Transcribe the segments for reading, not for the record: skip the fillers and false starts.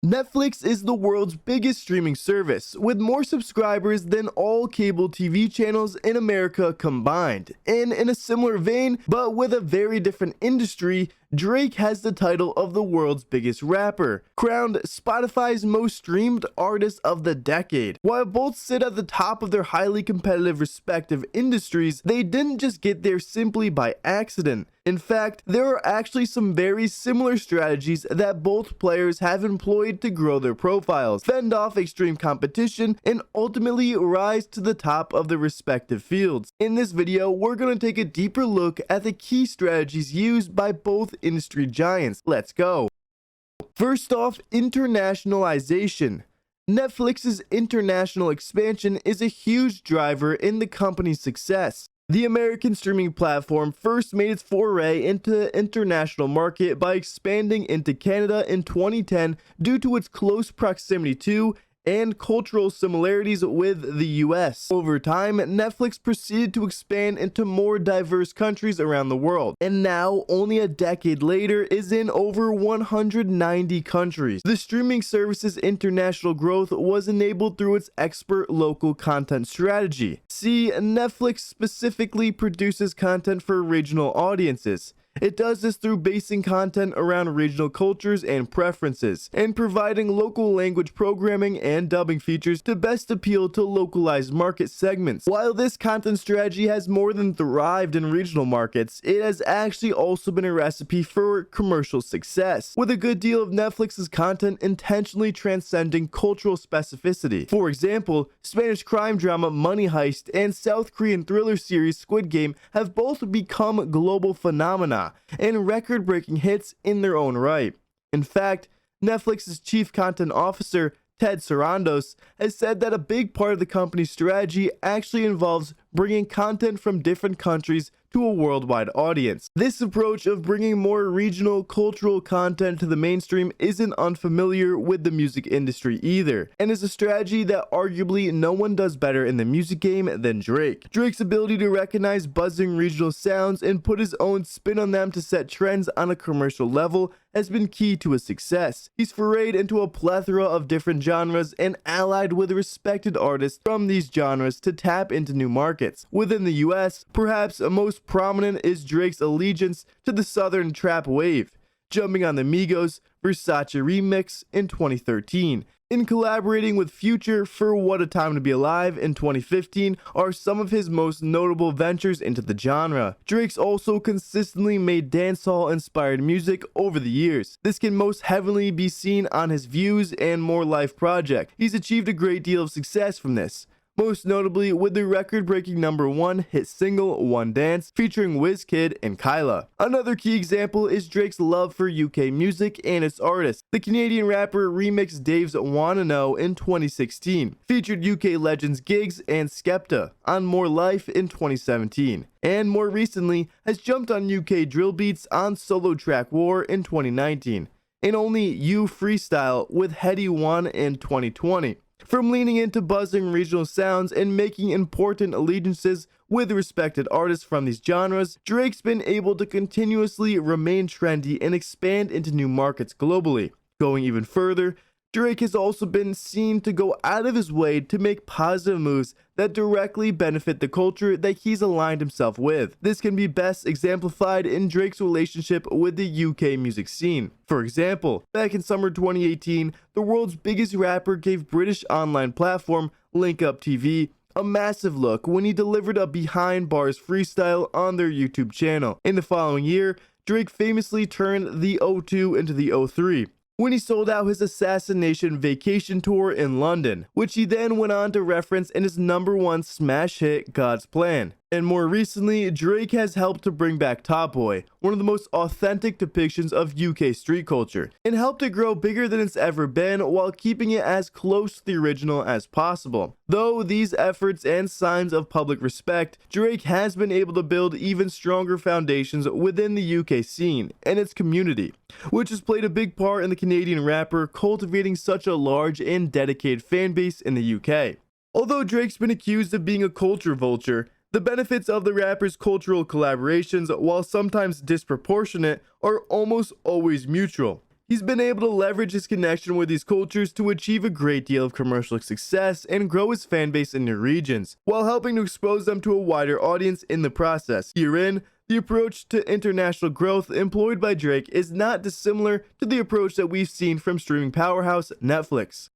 Netflix is the world's biggest streaming service, with more subscribers than all cable TV channels in America combined. And in a similar vein, but with a very different industry, Drake has the title of the world's biggest rapper, crowned Spotify's most streamed artist of the decade. While both sit at the top of their highly competitive respective industries, they didn't just get there simply by accident. In fact, there are actually some very similar strategies that both players have employed to grow their profiles, fend off extreme competition, and ultimately rise to the top of their respective fields. In this video, we're going to take a deeper look at the key strategies used by both industry giants. Let's go. First off, internationalization. Netflix's international expansion is a huge driver in the company's success. The American streaming platform first made its foray into the international market by expanding into Canada in 2010 due to its close proximity to and cultural similarities with the US. Over time, Netflix proceeded to expand into more diverse countries around the world, and now, only a decade later, is in over 190 countries. The streaming service's international growth was enabled through its expert local content strategy. See, Netflix specifically produces content for regional audiences. It does this through basing content around regional cultures and preferences, and providing local language programming and dubbing features to best appeal to localized market segments. While this content strategy has more than thrived in regional markets, it has actually also been a recipe for commercial success, with a good deal of Netflix's content intentionally transcending cultural specificity. For example, Spanish crime drama Money Heist and South Korean thriller series Squid Game have both become global phenomena and record-breaking hits in their own right. In fact, Netflix's chief content officer, Ted Sarandos, has said that a big part of the company's strategy actually involves bringing content from different countries to a worldwide audience. This approach of bringing more regional cultural content to the mainstream isn't unfamiliar with the music industry either, and is a strategy that arguably no one does better in the music game than Drake. Drake's ability to recognize buzzing regional sounds and put his own spin on them to set trends on a commercial level has been key to his success. He's forayed into a plethora of different genres and allied with respected artists from these genres to tap into new markets. Within the US, perhaps most prominent is Drake's allegiance to the Southern Trap wave, jumping on the Migos Versace remix in 2013. In collaborating with Future for What a Time to Be Alive in 2015 are some of his most notable ventures into the genre. Drake's also consistently made dancehall-inspired music over the years. This can most heavily be seen on his Views and More Life project. He's achieved a great deal of success from this, most notably with the record-breaking #1 hit single One Dance featuring Wizkid and Kyla. Another key example is Drake's love for UK music and its artists. The Canadian rapper remixed Dave's Wanna Know in 2016, featured UK legends Giggs and Skepta on More Life in 2017, and more recently has jumped on UK drill beats on Solo Track War in 2019, and Only You Freestyle with Heady One in 2020. From leaning into buzzing regional sounds and making important allegiances with respected artists from these genres, Drake's been able to continuously remain trendy and expand into new markets globally. Going even further, Drake has also been seen to go out of his way to make positive moves that directly benefit the culture that he's aligned himself with. This can be best exemplified in Drake's relationship with the UK music scene. For example, back in summer 2018, the world's biggest rapper gave British online platform Link Up TV a massive look when he delivered a behind bars freestyle on their YouTube channel. In the following year, Drake famously turned the O2 into the O3 when he sold out his Assassination Vacation tour in London, which he then went on to reference in his #1 smash hit God's Plan. And more recently, Drake has helped to bring back Top Boy, one of the most authentic depictions of UK street culture, and helped it grow bigger than it's ever been while keeping it as close to the original as possible. Though these efforts and signs of public respect, Drake has been able to build even stronger foundations within the UK scene and its community, which has played a big part in the Canadian rapper cultivating such a large and dedicated fan base in the UK. Although Drake's been accused of being a culture vulture, the benefits of the rapper's cultural collaborations, while sometimes disproportionate, are almost always mutual. He's been able to leverage his connection with these cultures to achieve a great deal of commercial success and grow his fan base in new regions, while helping to expose them to a wider audience in the process. Herein, the approach to international growth employed by Drake is not dissimilar to the approach that we've seen from streaming powerhouse Netflix.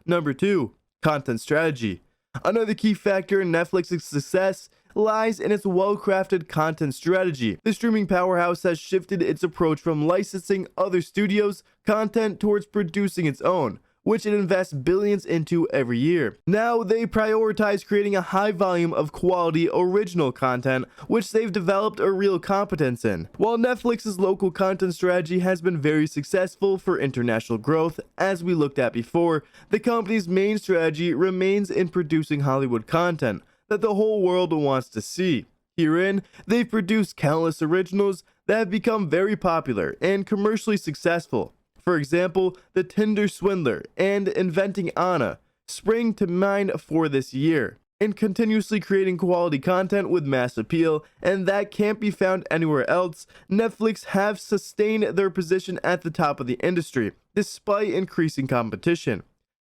Number 2. Content strategy. Another key factor in Netflix's success lies in its well-crafted content strategy. The streaming powerhouse has shifted its approach from licensing other studios' content towards producing its own, which it invests billions into every year. Now they prioritize creating a high volume of quality original content, which they've developed a real competence in. While Netflix's local content strategy has been very successful for international growth, as we looked at before, the company's main strategy remains in producing Hollywood content that the whole world wants to see. Herein, they've produced countless originals that have become very popular and commercially successful. For example, The Tinder Swindler and Inventing Anna spring to mind for this year, and continuously creating quality content with mass appeal, and that can't be found anywhere else. Netflix have sustained their position at the top of the industry, despite increasing competition.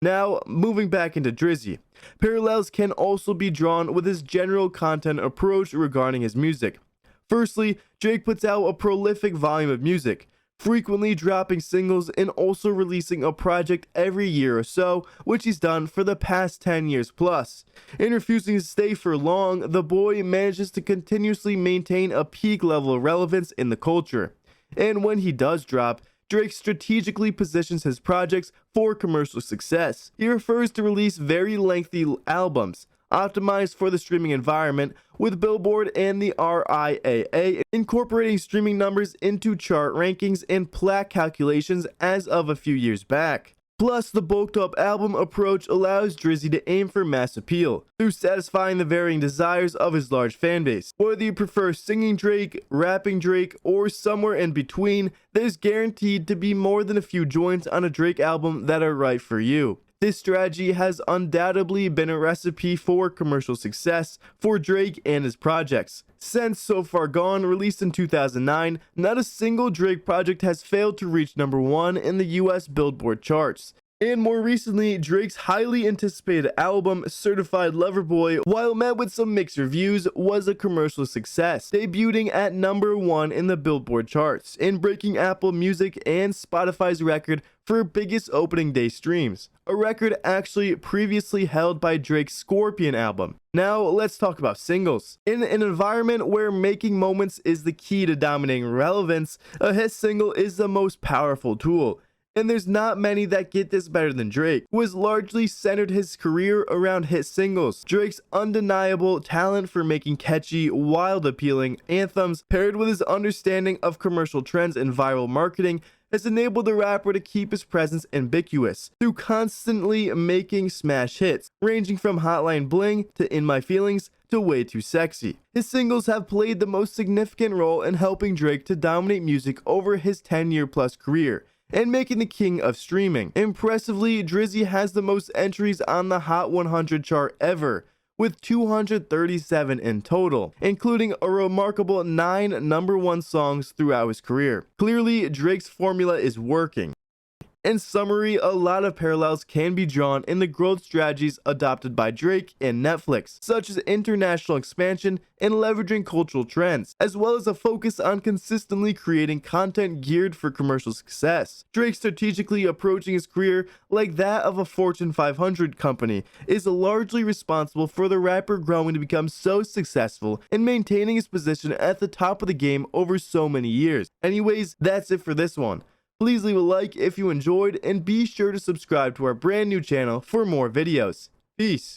Now, moving back into Drizzy, parallels can also be drawn with his general content approach regarding his music. Firstly, Drake puts out a prolific volume of music, frequently dropping singles and also releasing a project every year or so, which he's done for the past 10 years plus. In refusing to stay for long, the boy manages to continuously maintain a peak level of relevance in the culture. And when he does drop, Drake strategically positions his projects for commercial success. He refers to release very lengthy albums, optimized for the streaming environment, with Billboard and the RIAA incorporating streaming numbers into chart rankings and plaque calculations as of a few years back. Plus, the bulked-up album approach allows Drizzy to aim for mass appeal through satisfying the varying desires of his large fanbase. Whether you prefer singing Drake, rapping Drake, or somewhere in between, there's guaranteed to be more than a few joints on a Drake album that are right for you. This strategy has undoubtedly been a recipe for commercial success for Drake and his projects. Since So Far Gone, released in 2009, not a single Drake project has failed to reach number 1 in the US Billboard charts. And more recently, Drake's highly anticipated album, Certified Lover Boy, while met with some mixed reviews, was a commercial success, debuting at number 1 in the Billboard charts, and breaking Apple Music and Spotify's record for biggest opening day streams, a record actually previously held by Drake's Scorpion album. Now, let's talk about singles. In an environment where making moments is the key to dominating relevance, a hit single is the most powerful tool. And there's not many that get this better than Drake, who has largely centered his career around hit singles. Drake's undeniable talent for making catchy, wild appealing anthems, paired with his understanding of commercial trends and viral marketing, has enabled the rapper to keep his presence ambiguous through constantly making smash hits, ranging from Hotline Bling to In My Feelings to Way Too Sexy. His singles have played the most significant role in helping Drake to dominate music over his 10-year plus career, and making the king of streaming. Impressively, Drizzy has the most entries on the Hot 100 chart ever, with 237 in total, including a remarkable 9 number 1 songs throughout his career. Clearly, Drake's formula is working. In summary, a lot of parallels can be drawn in the growth strategies adopted by Drake and Netflix, such as international expansion and leveraging cultural trends, as well as a focus on consistently creating content geared for commercial success. Drake strategically approaching his career like that of a Fortune 500 company is largely responsible for the rapper growing to become so successful and maintaining his position at the top of the game over so many years. Anyways, that's it for this one. Please leave a like if you enjoyed, and be sure to subscribe to our brand new channel for more videos. Peace.